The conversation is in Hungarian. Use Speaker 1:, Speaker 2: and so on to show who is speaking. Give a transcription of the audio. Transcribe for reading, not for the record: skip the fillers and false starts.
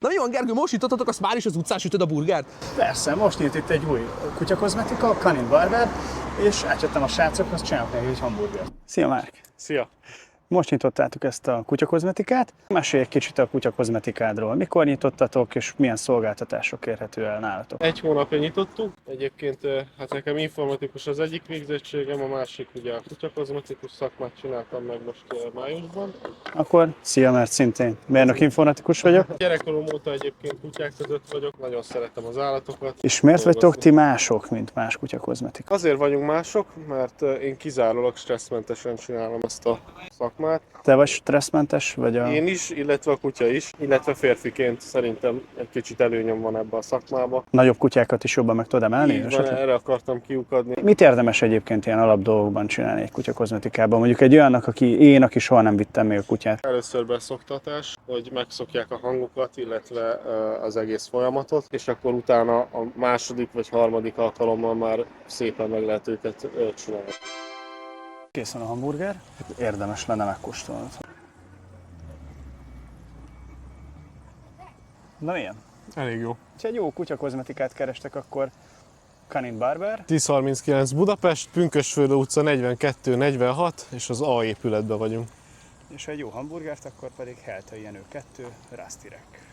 Speaker 1: Na mi van, Gergő, most jutottatok, azt már is az utcán sütöd a burgert?
Speaker 2: Persze, most nyílt itt egy új kutyakozmetika, Canin Barber, és átjöttem a srácokhoz, csinálok neki egy hamburgert. Szia, Márk!
Speaker 3: Szia!
Speaker 2: Most nyitottátok ezt a kutyakozmetikát. Mesélj egy kicsit a kutyakozmetikádról. Mikor nyitottatok, és milyen szolgáltatások érhető el nálatok?
Speaker 3: Egy hónapja nyitottuk. Egyébként hát nekem informatikus az egyik végzettségem, a másik ugye a kutyakozmetikus szakmát csináltam meg most májusban.
Speaker 2: Akkor szia, mert szintén mérnök informatikus vagyok.
Speaker 3: Gyerekkorom óta egyébként kutyák között vagyok, nagyon szeretem az állatokat.
Speaker 2: És miért vagytok ti mások, mint más kutyakozmetika?
Speaker 3: Azért vagyunk mások, mert én kizárólag stresszmentesen csinálom ezt a szakmát.
Speaker 2: Te vagy stresszmentes, vagy a...
Speaker 3: Én is, illetve a kutya is, illetve férfiként szerintem egy kicsit előnyöm van ebbe a szakmába.
Speaker 2: Nagyobb kutyákat is jobban meg tudod emelni?
Speaker 3: Így van, erre akartam kiukadni.
Speaker 2: Mit érdemes egyébként ilyen alapdolgokban csinálni egy kutyakozmetikában? Mondjuk egy olyannak, aki soha nem vittem még a kutyát.
Speaker 3: Először beszoktatás, hogy megszokják a hangokat, illetve az egész folyamatot, és akkor utána a második vagy harmadik alkalommal már szépen meg lehet őket csinálni.
Speaker 2: Készen a hamburger, érdemes lenne megkóstolnod. Na milyen?
Speaker 3: Elég jó.
Speaker 2: Ha egy jó kutyakozmetikát kerestek, akkor Canin Barber.
Speaker 3: 1039 Budapest, Pünkösfürdő utca 42-46, és az A épületben vagyunk.
Speaker 2: És ha egy jó hamburgert, akkor pedig Heltai Jenő 2, Rusty Rack.